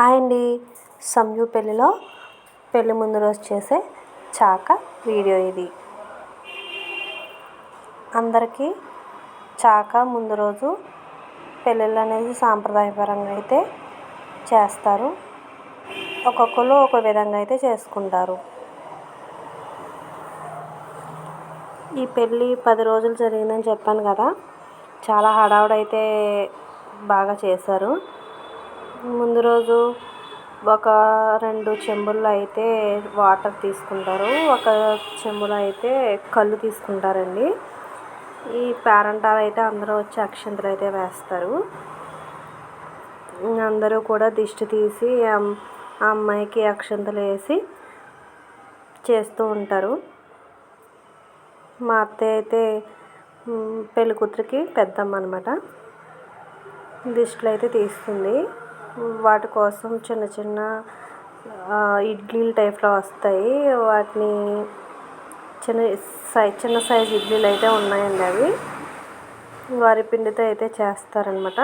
Hi అండి. సంయు పెళ్ళిలో పెళ్ళి ముందు రోజు చేసే చాక వీడియో ఇది. అందరికీ చాక ముందు రోజు పెళ్ళిళ్ళు అనేది సాంప్రదాయపరంగా అయితే చేస్తారు. ఒక్కొక్కరు ఒక విధంగా అయితే చేసుకుంటారు. ఈ పెళ్ళి 10 రోజులు జరిగిందని చెప్పాను కదా, చాలా హడావుడైతే బాగా చేశారు. ముందు రోజు ఒక 2 చెంబుల్లో అయితే వాటర్ తీసుకుంటారు, ఒక చెంబులో అయితే కళ్ళు తీసుకుంటారండి. ఈ పేరంటాలు అయితే అందరూ వచ్చి అక్షింతలు అయితే వేస్తారు. అందరూ కూడా దిష్టి తీసి ఆ అమ్మాయికి అక్షింతలు వేసి చేస్తూ ఉంటారు. మా అత్తయ్య అయితే పెళ్ళి కూతురికి పెద్దమ్మ అన్నమాట, దిష్టిలు అయితే తీస్తుంది. వాటి కోసం చిన్న చిన్న ఇడ్లీలు టైప్లో వస్తాయి, వాటిని చిన్న సైజు ఇడ్లీలు అయితే ఉన్నాయండి. అవి వరి పిండితో అయితే చేస్తారనమాట.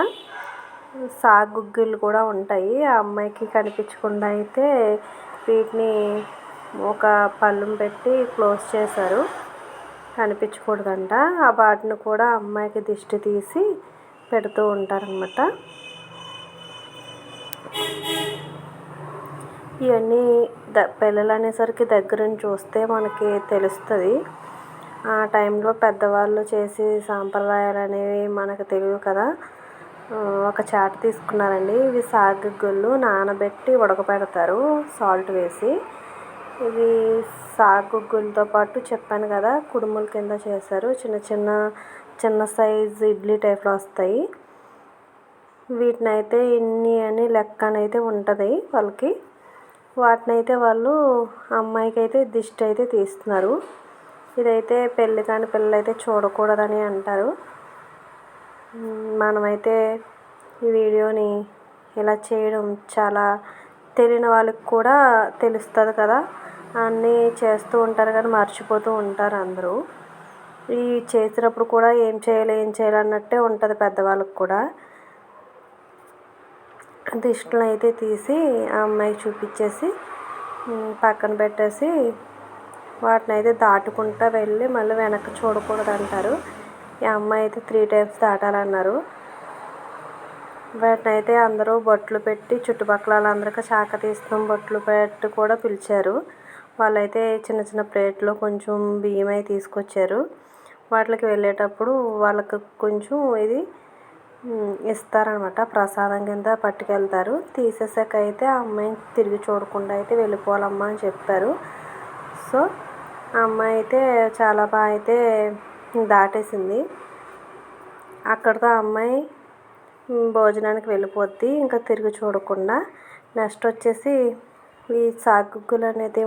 సాగుగ్గిళ్ళు కూడా ఉంటాయి. ఆ అమ్మాయికి కనిపించకుండా అయితే వీటిని ఒక పళ్ళెం పెట్టి క్లోజ్ చేశారు, కనిపించకూడదంట. ఆ వాటిని కూడా అమ్మాయికి దిష్టి తీసి పెడుతూ ఉంటారనమాట. ఇవన్నీ పెళ్ళిళ్ళు అనేసరికి దగ్గర నుంచి చూస్తే మనకి తెలుస్తుంది. ఆ టైంలో పెద్దవాళ్ళు చేసే సాంప్రదాయాలు అనేవి మనకు తెలియవు కదా. ఒక చాట తీసుకున్నారండి. ఇవి సాగుగుళ్ళు నానబెట్టి ఉడకపెడతారు సాల్ట్ వేసి. ఇవి సాగుగుళ్ళతో పాటు చెప్పాను కదా, కుడుముల కింద చేశారు. చిన్న సైజు ఇడ్లీ టైప్లో వస్తాయి. వీటిని అయితే ఇన్ని అని లెక్క అయితే ఉంటుంది వాళ్ళకి. వాటిని అయితే వాళ్ళు అమ్మాయికి అయితే దిష్టి అయితే తీస్తున్నారు. ఇదైతే పెళ్ళి కాని పిల్లలు అయితే చూడకూడదని అంటారు. మనమైతే ఈ వీడియోని ఇలా చేయడం చాలా తెలియని వాళ్ళకి కూడా తెలుస్తుంది కదా. అన్నీ చేస్తూ ఉంటారు కానీ మర్చిపోతూ ఉంటారు అందరూ. ఈ చేసినప్పుడు కూడా ఏం చేయాలి అన్నట్టే ఉంటుంది పెద్దవాళ్ళకి కూడా. దిష్టిని అయితే తీసి ఆ అమ్మాయికి చూపించేసి పక్కన పెట్టేసి వాటిని అయితే దాటుకుంటూ వెళ్ళి మళ్ళీ వెనక్కి చూడకూడదు అంటారు. ఈ అమ్మాయి అయితే 3 times దాటాలన్నారు. వాటిని అయితే అందరూ బొట్లు పెట్టి చుట్టుపక్కల వాళ్ళందరికీ చాక తీస్తాం బొట్లు పెట్టి కూడా పిలిచారు. వాళ్ళైతే చిన్న చిన్న ప్లేట్లో కొంచెం బియ్యం అయితే తీసుకొచ్చారు. వాటికి వెళ్ళేటప్పుడు వాళ్ళకి కొంచెం ఇది ఇస్తారనమాట, ప్రసాదం కింద పట్టుకెళ్తారు. తీసేసాక అయితే ఆ అమ్మాయిని తిరిగి చూడకుండా అయితే వెళ్ళిపోవాలమ్మా అని చెప్పారు. సో ఆ అమ్మాయి అయితే చాలా బాగా అయితే దాటేసింది. అక్కడితో ఆ అమ్మాయి భోజనానికి వెళ్ళిపోద్ది, ఇంకా తిరిగి చూడకుండా. నెక్స్ట్ వచ్చేసి ఈ సాగుగులు అనేది